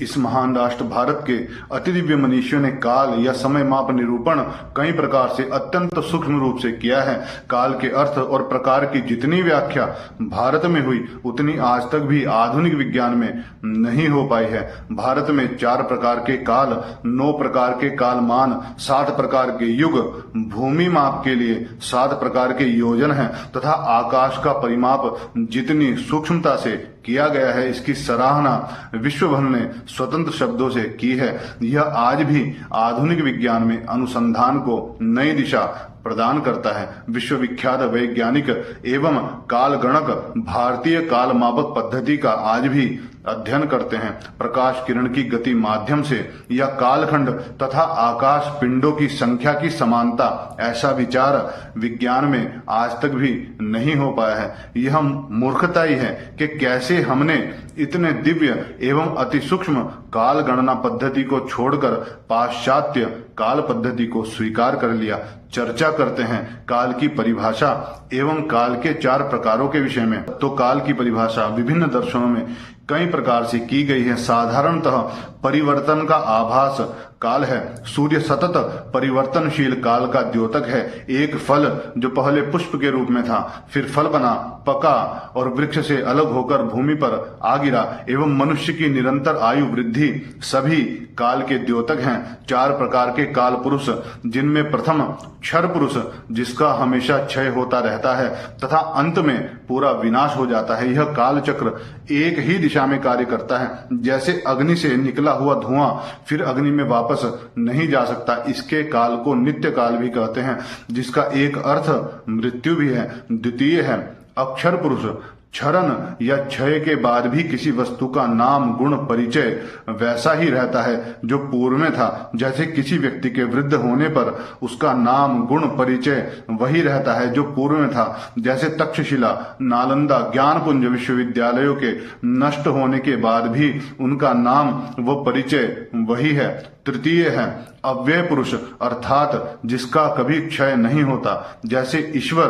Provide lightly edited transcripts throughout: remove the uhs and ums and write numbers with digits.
इस महान राष्ट्र भारत के अतिदिव्य मनीषियों ने काल या समय माप निरूपण कई प्रकार से अत्यंत सूक्ष्म रूप से किया है। काल के अर्थ और प्रकार की जितनी व्याख्या भारत में हुई उतनी आज तक भी आधुनिक विज्ञान में नहीं हो पाई है। भारत में 4 प्रकार के काल, 9 प्रकार के कालमान, 60 प्रकार के युग, भूमि माप के लिए 7 प्रकार के योजन हैं तथा आकाश का परिमाप जितनी सूक्ष्मता से किया गया है, इसकी सराहना विश्व भर ने स्वतंत्र शब्दों से की है। यह आज भी आधुनिक विज्ञान में अनुसंधान को नई दिशा प्रदान करता है। विश्वविख्यात वैज्ञानिक एवं कालगणक भारतीय काल मापक पद्धति का आज भी अध्ययन करते हैं। प्रकाश किरण की गति माध्यम से या कालखंड तथा आकाश पिंडों की संख्या की समानता, ऐसा विचार विज्ञान में आज तक भी नहीं हो पाया है। यह मूर्खता ही है कि कैसे हमने इतने दिव्य एवं अति सूक्ष्म काल गणना पद्धति को छोड़कर पाश्चात्य काल पद्धति को स्वीकार कर लिया। चर्चा करते हैं काल की परिभाषा एवं काल के 4 प्रकारों के विषय में। तो काल की परिभाषा विभिन्न दर्शनों में कई प्रकार से की गई है। साधारणतः परिवर्तन का आभास काल है। सूर्य सतत परिवर्तनशील काल का द्योतक है। एक फल जो पहले पुष्प के रूप में था, फिर फल बना, पका और वृक्ष से अलग होकर भूमि पर आ गिरा एवं मनुष्य की निरंतर आयु वृद्धि सभी काल के द्योतक हैं। 4 प्रकार के काल पुरुष, जिनमें प्रथम क्षर पुरुष, जिसका हमेशा क्षय होता रहता है तथा अंत में पूरा विनाश हो जाता है। यह काल चक्र एक ही दिशा में कार्य करता है। जैसे अग्नि से निकला हुआ धुआं फिर अग्नि में वापस नहीं जा सकता, इसके काल को नित्य काल भी कहते हैं, जिसका एक अर्थ मृत्यु भी है। द्वितीय है अक्षर पुरुष। क्षरण या क्षय के बाद भी किसी वस्तु का नाम, गुण, परिचय वैसा ही रहता है जो पूर्व में था। जैसे किसी व्यक्ति के वृद्ध होने पर उसका नाम, गुण, परिचय वही रहता है जो पूर्व में था। जैसे तक्षशिला, नालंदा, ज्ञानपुंज विश्वविद्यालयों के नष्ट होने के बाद भी उनका नाम व परिचय वही है। तृतीय है अव्यय पुरुष, अर्थात जिसका कभी क्षय नहीं होता। जैसे ईश्वर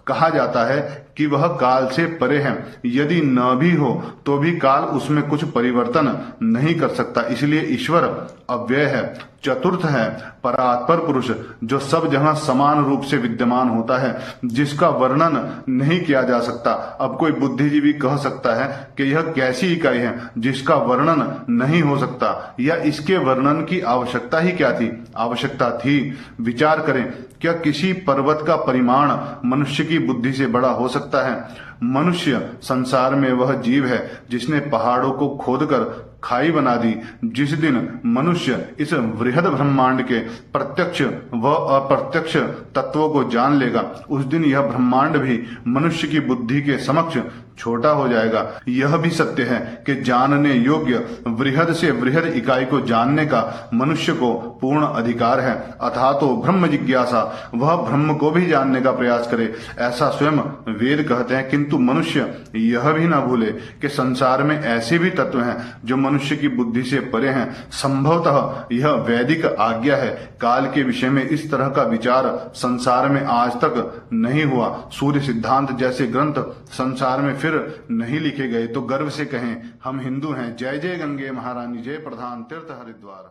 कहा जाता है कि वह काल से परे है। यदि न भी हो तो भी काल उसमें कुछ परिवर्तन नहीं कर सकता, इसलिए ईश्वर अव्यय है। चतुर्थ है परात्पर पुरुष, जो सब जगह समान रूप से विद्यमान होता है, जिसका वर्णन नहीं किया जा सकता। अब कोई बुद्धिजीवी कह सकता है कि यह कैसी इकाई है जिसका वर्णन नहीं हो सकता, या इसके वर्णन की आवश्यकता ही क्या थी? आवश्यकता थी। विचार करें, क्या किसी पर्वत का परिमाण मनुष्य की बुद्धि से बड़ा हो सकता है? मनुष्य संसार में वह जीव है जिसने पहाड़ों को खोदकर खाई बना दी। जिस दिन मनुष्य इस वृहद ब्रह्मांड के प्रत्यक्ष व अप्रत्यक्ष तत्वों को जान लेगा, उस दिन यह ब्रह्मांड भी मनुष्य की बुद्धि के समक्ष छोटा हो जाएगा। यह भी सत्य है कि जानने योग्य वृहद से वृहद इकाई को जानने का मनुष्य को पूर्ण अधिकार है। अतः तो ब्रह्म जिज्ञासा, वह ब्रह्म को भी जानने का प्रयास करे, ऐसा स्वयं वेद कहते हैं। किंतु मनुष्य यह भी न भूले कि संसार में ऐसे भी तत्व हैं जो मनुष्य की बुद्धि से परे हैं। संभवतः यह वैदिक आज्ञा है। काल के विषय में इस तरह का विचार संसार में आज तक नहीं हुआ। सूर्य सिद्धांत जैसे ग्रंथ संसार में फिर नहीं लिखे गए तो गर्व से कहें हम हिंदू हैं। जय जय गंगे महारानी, जय प्रधान तीर्थ हरिद्वार।